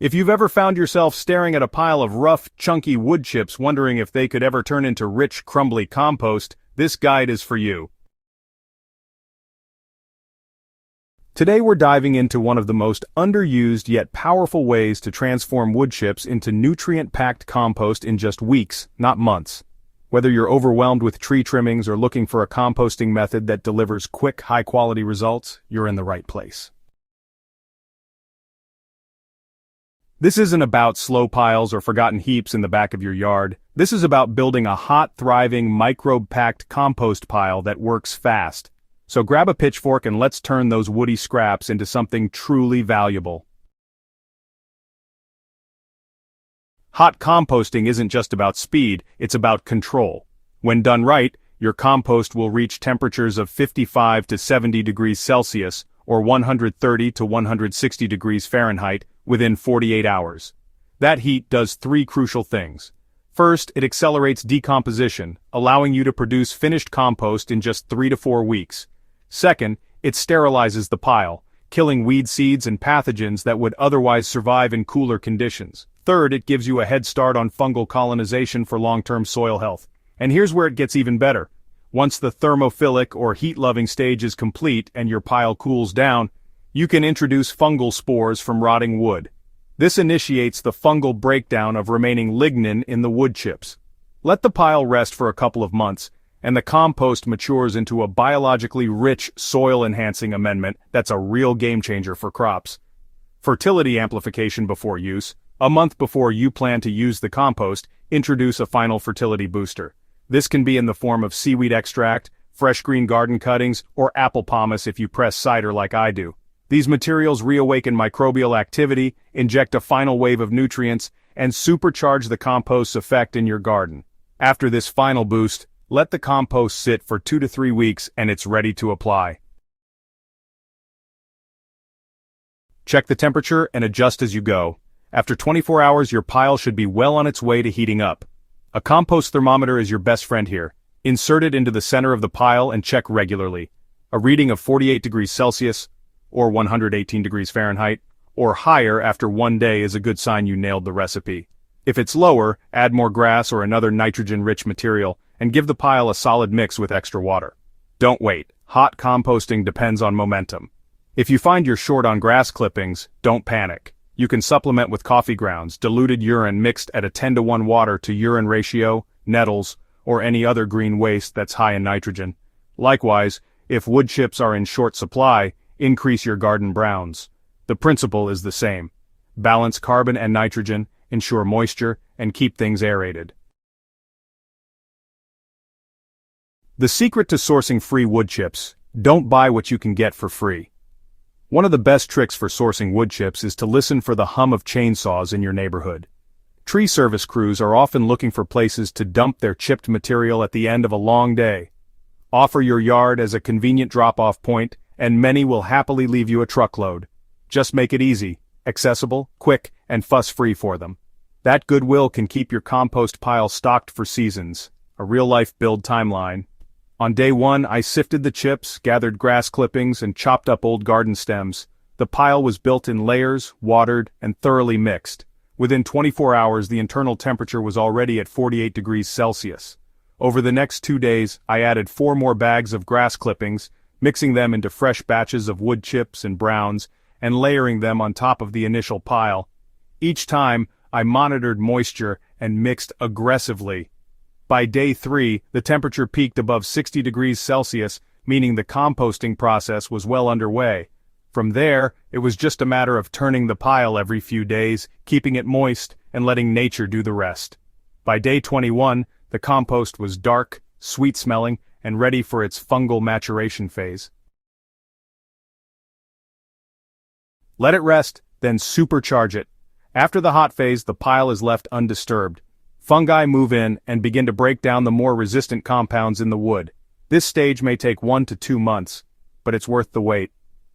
If you've ever found yourself staring at a pile of rough, chunky wood chips wondering if they could ever turn into rich, crumbly compost, this guide is for you. Today we're diving into one of the most underused yet powerful ways to transform wood chips into nutrient-packed compost in just weeks, not months. Whether you're overwhelmed with tree trimmings or looking for a composting method that delivers quick, high-quality results, you're in the right place. This isn't about slow piles or forgotten heaps in the back of your yard. This is about building a hot, thriving, microbe-packed compost pile that works fast. So grab a pitchfork and let's turn those woody scraps into something truly valuable. Hot composting isn't just about speed, it's about control. When done right, your compost will reach temperatures of 55 to 70 degrees Celsius, or 130 to 160 degrees Fahrenheit, within 48 hours. That heat does three crucial things. First, it accelerates decomposition, allowing you to produce finished compost in just 3 to 4 weeks. Second, it sterilizes the pile, killing weed seeds and pathogens that would otherwise survive in cooler conditions. Third, it gives you a head start on fungal colonization for long-term soil health. And here's where it gets even better. Once the thermophilic or heat-loving stage is complete and your pile cools down, you can introduce fungal spores from rotting wood. This initiates the fungal breakdown of remaining lignin in the wood chips. Let the pile rest for a couple of months, and the compost matures into a biologically rich soil-enhancing amendment that's a real game-changer for crops. Fertility amplification before use. A month before you plan to use the compost, introduce a final fertility booster. This can be in the form of seaweed extract, fresh green garden cuttings, or apple pomace if you press cider like I do. These materials reawaken microbial activity, inject a final wave of nutrients, and supercharge the compost's effect in your garden. After this final boost, let the compost sit for 2 to 3 weeks and it's ready to apply. Check the temperature and adjust as you go. After 24 hours, your pile should be well on its way to heating up. A compost thermometer is your best friend here. Insert it into the center of the pile and check regularly. A reading of 48 degrees Celsius, or 118 degrees Fahrenheit, or higher after 1 day is a good sign you nailed the recipe. If it's lower, add more grass or another nitrogen-rich material, and give the pile a solid mix with extra water. Don't wait. Hot composting depends on momentum. If you find you're short on grass clippings, don't panic. You can supplement with coffee grounds, diluted urine mixed at a 10-to-1 water to urine ratio, nettles, or any other green waste that's high in nitrogen. Likewise, if wood chips are in short supply, increase your garden browns. The principle is the same. Balance carbon and nitrogen, ensure moisture, and keep things aerated. The secret to sourcing free wood chips: don't buy what you can get for free. One of the best tricks for sourcing wood chips is to listen for the hum of chainsaws in your neighborhood. Tree service crews are often looking for places to dump their chipped material at the end of a long day. Offer your yard as a convenient drop-off point, and many will happily leave you a truckload. Just make it easy, accessible, quick, and fuss-free for them. That goodwill can keep your compost pile stocked for seasons. A real-life build timeline. On day 1, I sifted the chips, gathered grass clippings, and chopped up old garden stems. The pile was built in layers, watered, and thoroughly mixed. Within 24 hours, the internal temperature was already at 48 degrees Celsius. Over the next 2 days, I added 4 more bags of grass clippings, mixing them into fresh batches of wood chips and browns, and layering them on top of the initial pile. Each time, I monitored moisture and mixed aggressively. By day 3, the temperature peaked above 60 degrees Celsius, meaning the composting process was well underway. From there, it was just a matter of turning the pile every few days, keeping it moist, and letting nature do the rest. By day 21, the compost was dark, sweet-smelling, and ready for its fungal maturation phase. Let it rest, then supercharge it. After the hot phase, the pile is left undisturbed. Fungi move in and begin to break down the more resistant compounds in the wood. This stage may take 1 to 2 months, but it's worth the wait.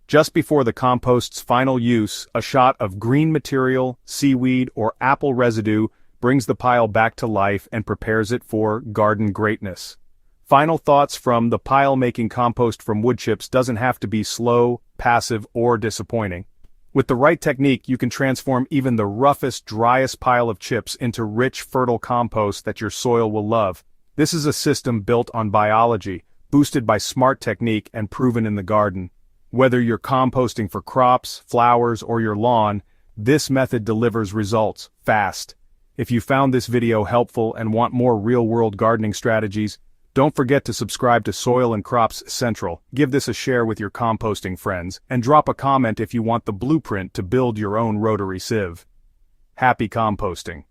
Just before the compost's final use, a shot of green material, seaweed, or apple residue brings the pile back to life and prepares it for garden greatness. Final thoughts from the pile making compost from wood chips doesn't have to be slow, passive, or disappointing. With the right technique, you can transform even the roughest, driest pile of chips into rich, fertile compost that your soil will love. This is a system built on biology, boosted by smart technique and proven in the garden. Whether you're composting for crops, flowers, or your lawn, this method delivers results, fast. If you found this video helpful and want more real-world gardening strategies, don't forget to subscribe to Soil and Crops Central, give this a share with your composting friends, and drop a comment if you want the blueprint to build your own rotary sieve. Happy composting!